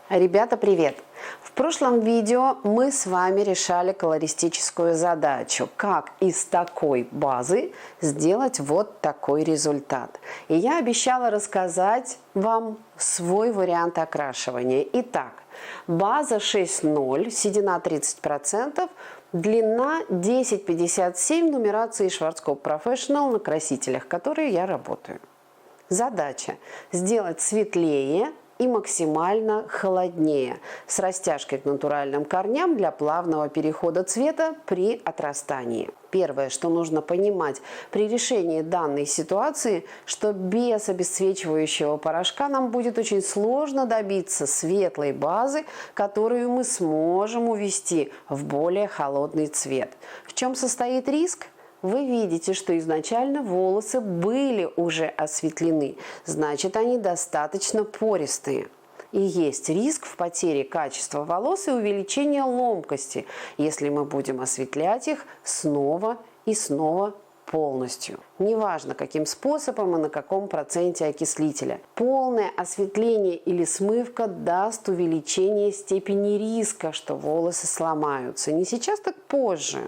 Ребята, привет! В прошлом видео мы с вами решали колористическую задачу, как из такой базы сделать вот такой результат. И я обещала рассказать вам свой вариант окрашивания. Итак, база 6.0, седина 30%, длина 10.57, нумерации Schwarzkopf Professional на красителях, которые я работаю. Задача сделать светлее и максимально холоднее, с растяжкой к натуральным корням для плавного перехода цвета при отрастании. Первое, что нужно понимать при решении данной ситуации, что без обесцвечивающего порошка нам будет очень сложно добиться светлой базы, которую мы сможем увести в более холодный цвет. В чем состоит риск? Вы видите, что изначально волосы были уже осветлены, значит, они достаточно пористые. И есть риск в потере качества волос и увеличения ломкости, если мы будем осветлять их снова и снова полностью. Неважно, каким способом и на каком проценте окислителя. Полное осветление или смывка даст увеличение степени риска, что волосы сломаются. Не сейчас, так позже.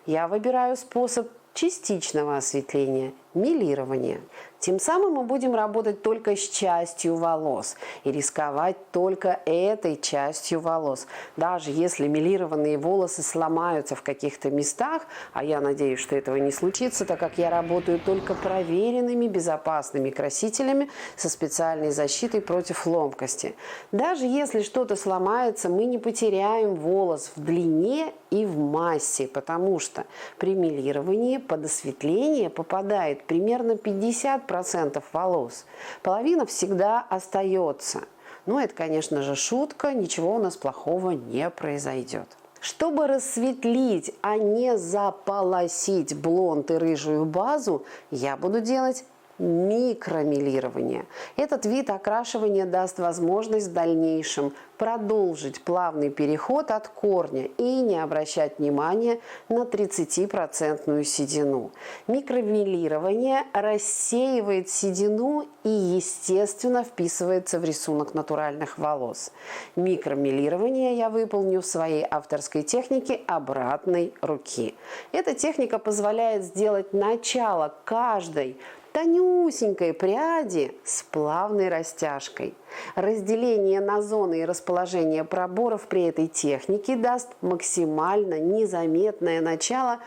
Я выбираю способ частичного осветления, мелирования. Тем самым мы будем работать только с частью волос и рисковать только этой частью волос. Даже если мелированные волосы сломаются в каких-то местах, а я надеюсь, что этого не случится, так как я работаю только проверенными безопасными красителями со специальной защитой против ломкости. Даже если что-то сломается, мы не потеряем волос в длине и в массе, потому что при мелировании под осветление попадает примерно 50% волос. Половина всегда остается. Но это, конечно же, шутка, ничего у нас плохого не произойдет. Чтобы рассветлить, а не заполосить блонд и рыжую базу, я буду делать микромелирование. Этот вид окрашивания даст возможность в дальнейшем продолжить плавный переход от корня и не обращать внимания на 30% седину. Микромелирование рассеивает седину и, естественно, вписывается в рисунок натуральных волос. Микромелирование я выполню в своей авторской технике обратной руки. Эта техника позволяет сделать начало каждой тонюсенькой пряди с плавной растяжкой. Разделение на зоны и расположение проборов при этой технике даст максимально незаметное начало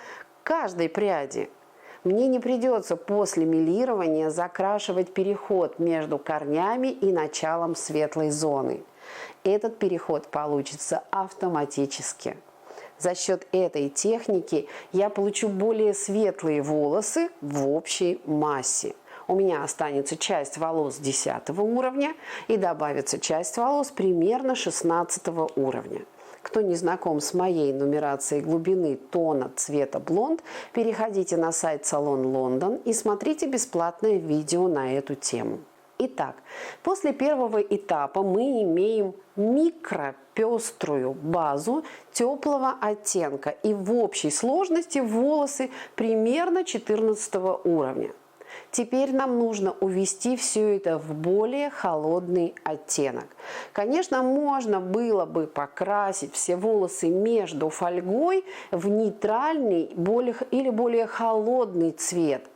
каждой пряди. Мне не придется после мелирования закрашивать переход между корнями и началом светлой зоны. Этот переход получится автоматически. За счет этой техники я получу более светлые волосы в общей массе. У меня останется часть волос 10 уровня и добавится часть волос примерно 16 уровня. Кто не знаком с моей нумерацией глубины, тона, цвета блонд, переходите на сайт Salon London и смотрите бесплатное видео на эту тему. Итак, после первого этапа мы имеем микропеструю базу теплого оттенка и в общей сложности волосы примерно 14 уровня. Теперь нам нужно увести все это в более холодный оттенок. Конечно, можно было бы покрасить все волосы между фольгой в нейтральный или более холодный цвет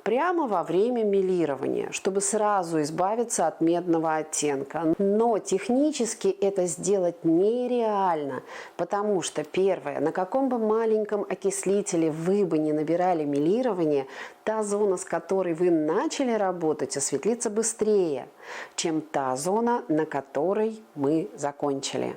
прямо во время мелирования, чтобы сразу избавиться от медного оттенка. Но технически это сделать нереально, потому что, первое, на каком бы маленьком окислителе вы бы не набирали мелирование, та зона, с которой вы начали работать, осветлится быстрее, чем та зона, на которой мы закончили.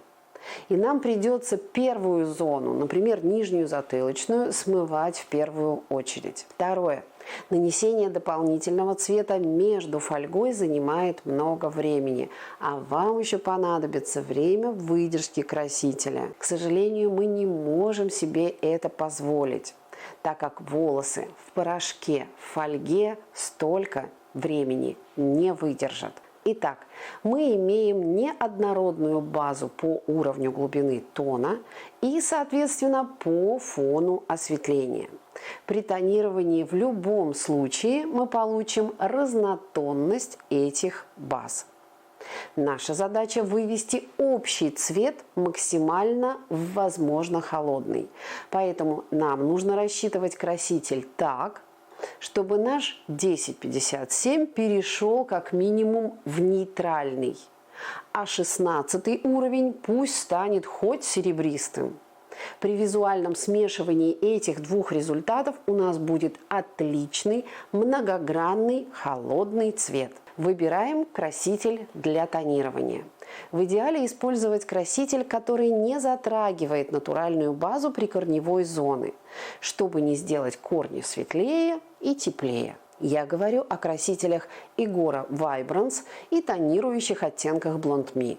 И нам придется первую зону, например, нижнюю затылочную, смывать в первую очередь. Второе. Нанесение дополнительного цвета между фольгой занимает много времени, а вам еще понадобится время выдержки красителя. К сожалению, мы не можем себе это позволить, так как волосы в порошке, в фольге столько времени не выдержат. Итак, мы имеем неоднородную базу по уровню глубины тона и, соответственно, по фону осветления. При тонировании в любом случае мы получим разнотонность этих баз. Наша задача вывести общий цвет максимально возможно холодный. Поэтому нам нужно рассчитывать краситель так, чтобы наш 1057 перешел как минимум в нейтральный, а 16 уровень пусть станет хоть серебристым. При визуальном смешивании этих двух результатов у нас будет отличный, многогранный, холодный цвет. Выбираем краситель для тонирования. В идеале использовать краситель, который не затрагивает натуральную базу прикорневой зоны, чтобы не сделать корни светлее и теплее. Я говорю о красителях Igora Vibrance и тонирующих оттенках Blond Me.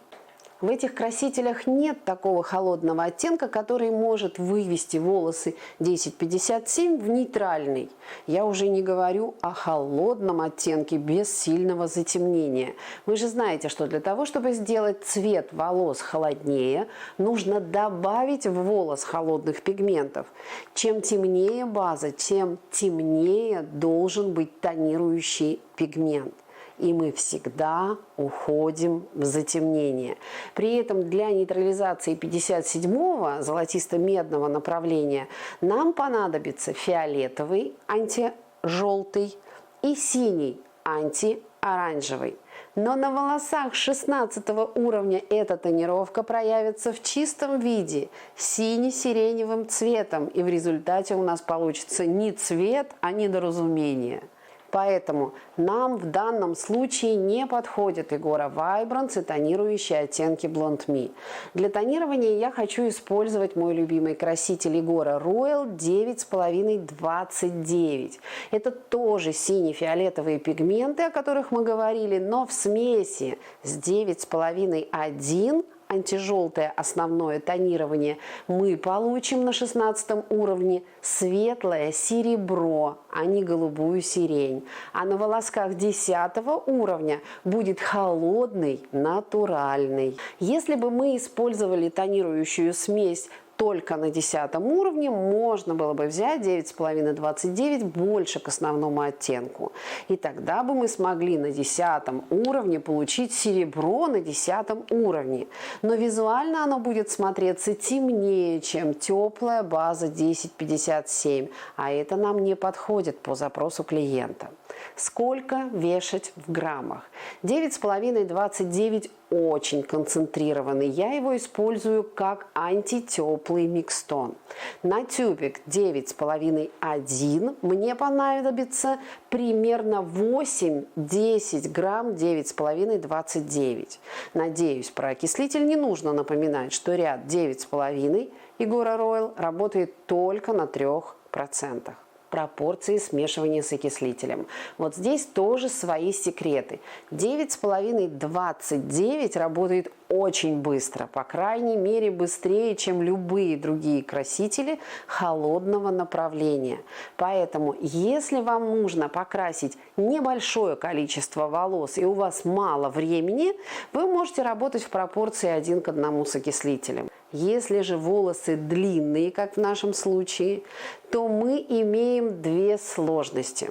В этих красителях нет такого холодного оттенка, который может вывести волосы 1057 в нейтральный. Я уже не говорю о холодном оттенке без сильного затемнения. Вы же знаете, что для того, чтобы сделать цвет волос холоднее, нужно добавить в волос холодных пигментов. Чем темнее база, тем темнее должен быть тонирующий пигмент. И мы всегда уходим в затемнение. При этом для нейтрализации 57-го золотисто-медного направления нам понадобится фиолетовый, антижелтый и синий, антиоранжевый. Но на волосах 16 уровня эта тонировка проявится в чистом виде, сине-сиреневым цветом. И в результате у нас получится не цвет, а недоразумение. Поэтому нам в данном случае не подходит Igora Vibrance и тонирующие оттенки Blond Me. Для тонирования я хочу использовать мой любимый краситель Igora Royal 9,5-29. Это тоже сине-фиолетовые пигменты, о которых мы говорили, но в смеси с 9,5-1 антижелтое основное тонирование, мы получим на 16 уровне светлое серебро, а не голубую сирень. А на волосках 10 уровня будет холодный, натуральный. Если бы мы использовали тонирующую смесь только на 10 уровне, можно было бы взять 9,5-29 больше к основному оттенку. И тогда бы мы смогли на 10 уровне получить серебро на 10 уровне. Но визуально оно будет смотреться темнее, чем теплая база 1057. А это нам не подходит по запросу клиента. Сколько вешать в граммах? 9,5-29 очень концентрированный. Я его использую как антитеплый микстон. На тюбик 9,5-1 мне понадобится примерно 8-10 грамм 9,5-29. Надеюсь, про окислитель не нужно напоминать, что ряд 9,5 Igora Royal работает только на 3%. Пропорции смешивания с окислителем. Вот здесь тоже свои секреты. 9,5-29 работает очень быстро, по крайней мере быстрее, чем любые другие красители холодного направления. Поэтому, если вам нужно покрасить небольшое количество волос и у вас мало времени, вы можете работать в пропорции 1 к 1 с окислителем. Если же волосы длинные, как в нашем случае, то мы имеем две сложности.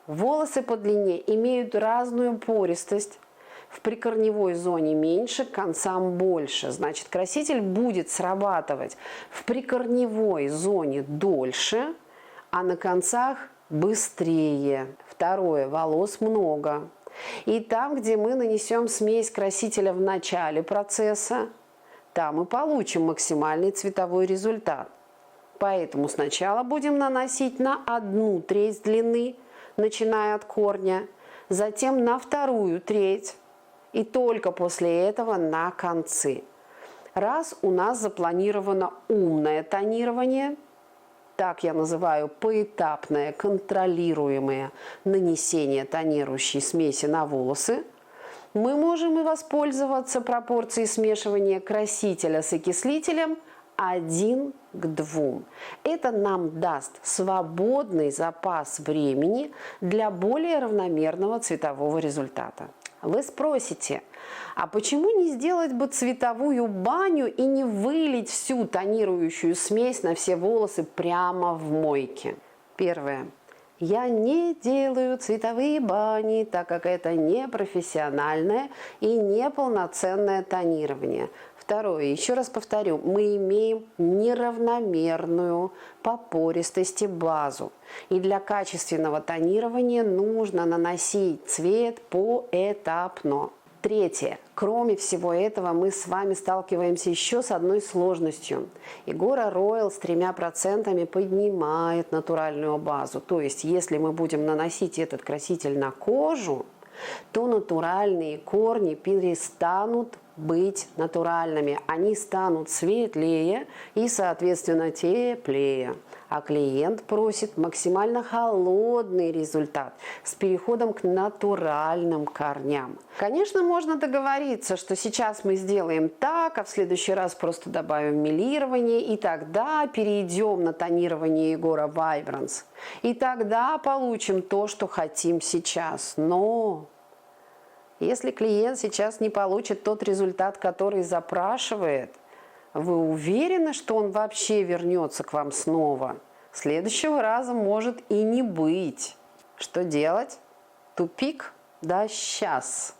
Волосы по длине имеют разную пористость. В прикорневой зоне меньше, к концам больше. Значит, краситель будет срабатывать в прикорневой зоне дольше, а на концах быстрее. Второе, волос много. И там, где мы нанесем смесь красителя в начале процесса, там мы получим максимальный цветовой результат. Поэтому сначала будем наносить на 1/3 длины, начиная от корня, затем на 2/3 и только после этого на концы. Раз у нас запланировано умное тонирование, так я называю поэтапное контролируемое нанесение тонирующей смеси на волосы, мы можем и воспользоваться пропорцией смешивания красителя с окислителем 1 к 2. Это нам даст свободный запас времени для более равномерного цветового результата. Вы спросите, а почему не сделать бы цветовую баню и не вылить всю тонирующую смесь на все волосы прямо в мойке? Первое. Я не делаю цветовые бани, так как это не профессиональное и неполноценное тонирование. Второе, еще раз повторю, мы имеем неравномерную по пористости базу. И для качественного тонирования нужно наносить цвет поэтапно. Третье. Кроме всего этого, мы с вами сталкиваемся еще с одной сложностью. Игора Royal с 3% поднимает натуральную базу. То есть, если мы будем наносить этот краситель на кожу, то натуральные корни перестанут быть натуральными. Они станут светлее и, соответственно, теплее. А клиент просит максимально холодный результат с переходом к натуральным корням. Конечно, можно договориться, что сейчас мы сделаем так, а в следующий раз просто добавим мелирование, и тогда перейдем на тонирование Igora Vibrance. И тогда получим то, что хотим сейчас. Но если клиент сейчас не получит тот результат, который запрашивает, вы уверены, что он вообще вернется к вам снова? Следующего раза может и не быть. Что делать? Тупик? Да, сейчас.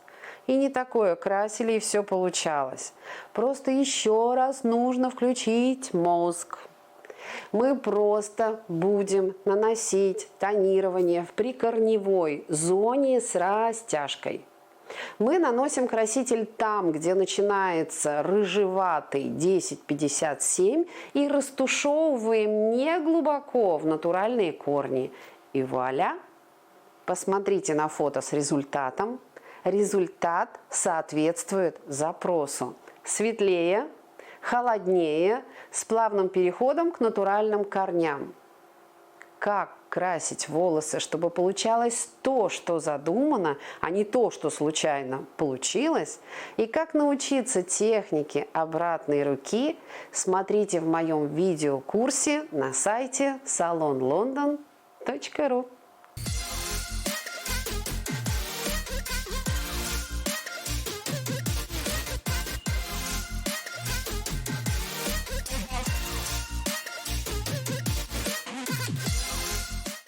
И не такое красили, и все получалось. Просто еще раз нужно включить мозг. Мы просто будем наносить тонирование в прикорневой зоне с растяжкой. Мы наносим краситель там, где начинается рыжеватый 1057, и растушевываем не глубоко в натуральные корни. И вуаля! Посмотрите на фото с результатом. Результат соответствует запросу. Светлее, холоднее, с плавным переходом к натуральным корням. Как красить волосы, чтобы получалось то, что задумано, а не то, что случайно получилось, и как научиться технике обратной руки, смотрите в моем видеокурсе на сайте salonlondon.ru.